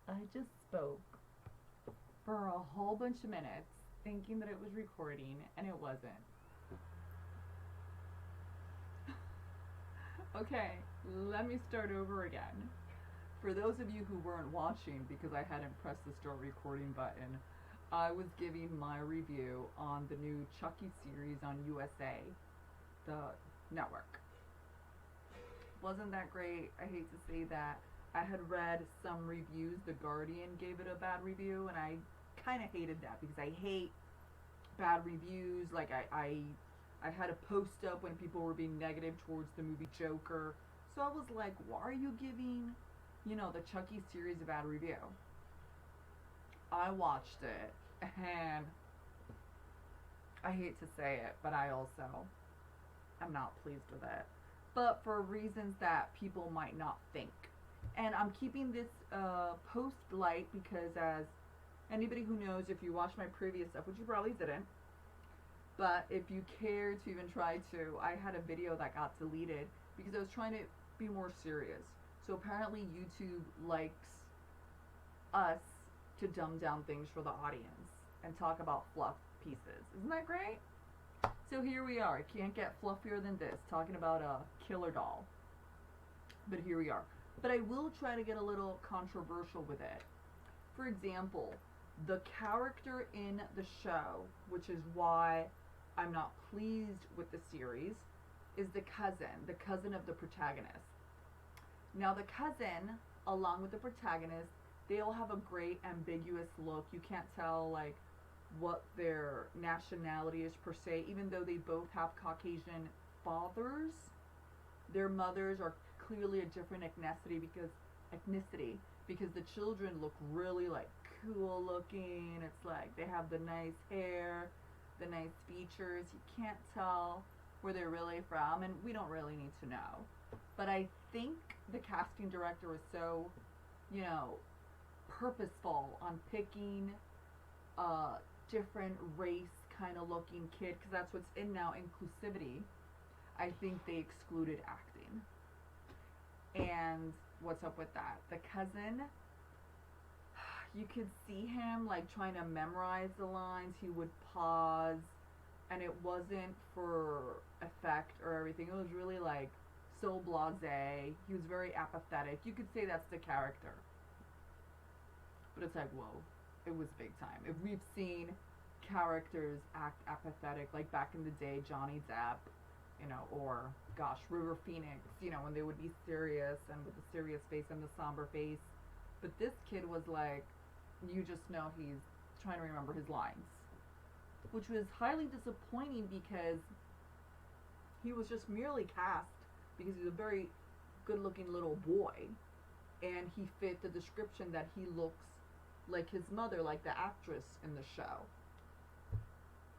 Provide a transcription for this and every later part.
I just spoke for a whole bunch of minutes thinking that it was recording and it wasn't. Okay, let me start over again. For those of you who weren't watching because I hadn't pressed the start recording button, I was giving my review on the new Chucky series on USA, the network. Wasn't that great? I hate to say that. I had read some reviews. The Guardian gave it a bad review, and I kind of hated that because I hate bad reviews. Like I had a post up when people were being negative towards the movie Joker. So I was like, why are you giving, the Chucky series a bad review? I watched it, and I hate to say it, but I also am not pleased with it. But for reasons that people might not think. And I'm keeping this post light because, as anybody who knows, if you watched my previous stuff, which you probably didn't, but if you care to even try to, I had a video that got deleted because I was trying to be more serious. So apparently YouTube likes us to dumb down things for the audience and talk about fluff pieces. Isn't that great? So here we are. It can't get fluffier than this, talking about a killer doll. But here we are. But I will try to get a little controversial with it. For example, the character in the show, which is why I'm not pleased with the series, is the cousin of the protagonist. Now, the cousin, along with the protagonist, they all have a great ambiguous look. You can't tell, like, what their nationality is per se, even though they both have Caucasian fathers. Their mothers are clearly a different ethnicity because the children look really like cool looking. It's like they have the nice hair, the nice features. You can't tell where they're really from, and we don't really need to know. But I think the casting director was so, you know, purposeful on picking a different race kind of looking kid because that's what's in now, inclusivity. I think they excluded acting. And what's up with that? The cousin, you could see him like trying to memorize the lines. He would pause, and it wasn't for effect or everything. It was really like so blasé. He was very apathetic. You could say that's the character. But it's like, whoa, it was big time. If we've seen characters act apathetic, like back in the day, Johnny Depp, or gosh, River Phoenix, when they would be serious and with the serious face and the somber face. But this kid was like, you just know he's trying to remember his lines, which was highly disappointing because he was just merely cast because he's a very good looking little boy and he fit the description that he looks like his mother, like the actress in the show.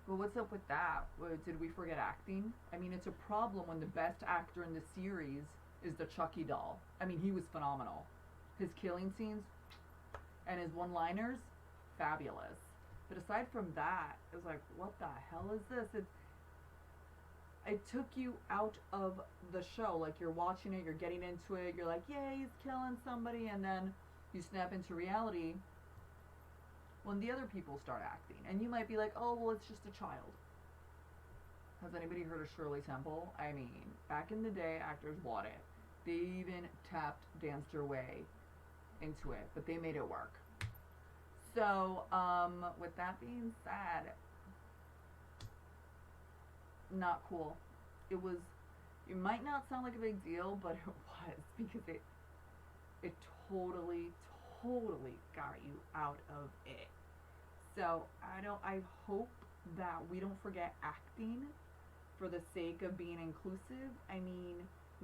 Well, what's up with that? Did we forget acting? I mean, it's a problem when the best actor in the series is the Chucky doll. I mean, he was phenomenal. His killing scenes and his one-liners, fabulous. But aside from that, it was like, what the hell is this? It took you out of the show. Like, you're watching it, you're getting into it, you're like, yay, he's killing somebody, and then you snap into reality when the other people start acting. And you might be like, oh, well, it's just a child. Has anybody heard of Shirley Temple? I mean, back in the day, actors bought it. They even danced their way into it, but they made it work. So, with that being said, not cool. It might not sound like a big deal, but it was because it totally, totally got you out of it. So I hope that we don't forget acting for the sake of being inclusive. I mean,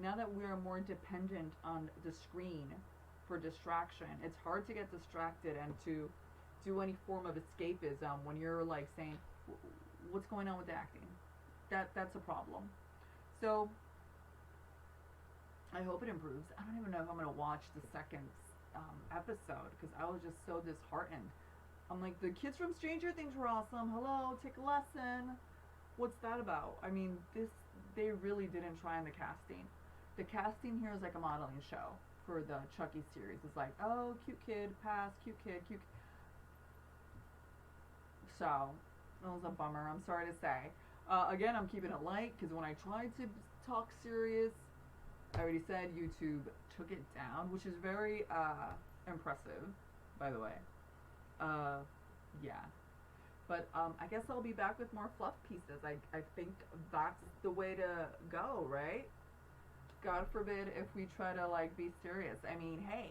now that we are more dependent on the screen for distraction, it's hard to get distracted and to do any form of escapism when you're like saying, what's going on with the acting? That's a problem. So I hope it improves. I don't even know if I'm going to watch the second episode because I was just so disheartened. I'm like, the kids from Stranger Things were awesome. Hello, take a lesson. What's that about? I mean, they really didn't try on the casting. The casting here is like a modeling show. for the Chucky series. It's like, oh, cute kid, pass, cute kid, cute. So, that was a bummer. I'm sorry to say. Again, I'm keeping it light because when I tried to talk serious, I already said YouTube took it down, which is very impressive, by the way. Yeah. But I guess I'll be back with more fluff pieces. I think that's the way to go, right? God forbid if we try to like be serious. I mean, hey,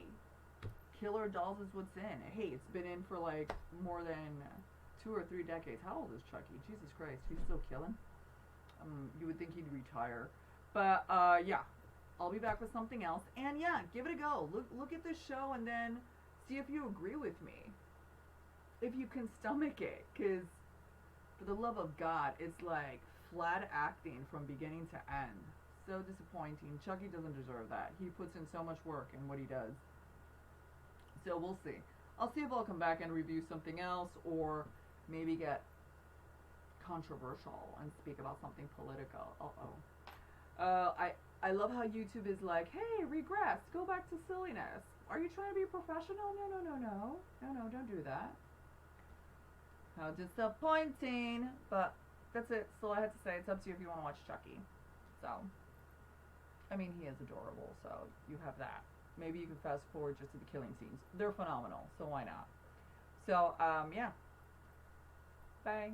Killer Dolls is what's in. Hey, it's been in for like more than 2 or 3 decades. How old is Chucky? Jesus Christ, he's still killing. You would think he'd retire, but yeah, I'll be back with something else. And yeah, give it a go. Look at this show and then see if you agree with me. If you can stomach it, because for the love of God, it's like flat acting from beginning to end. So disappointing. Chucky doesn't deserve that. He puts in so much work in what he does. So we'll see. I'll see if I'll come back and review something else, or maybe get controversial and speak about something political. I love how YouTube is like, hey, regress, go back to silliness. Are you trying to be professional? No, don't do that. How disappointing. But that's it. That's all I had to say. It's up to you if you want to watch Chucky. So, I mean, he is adorable, so you have that. Maybe you can fast forward just to the killing scenes. They're phenomenal, so why not? So, yeah. Bye.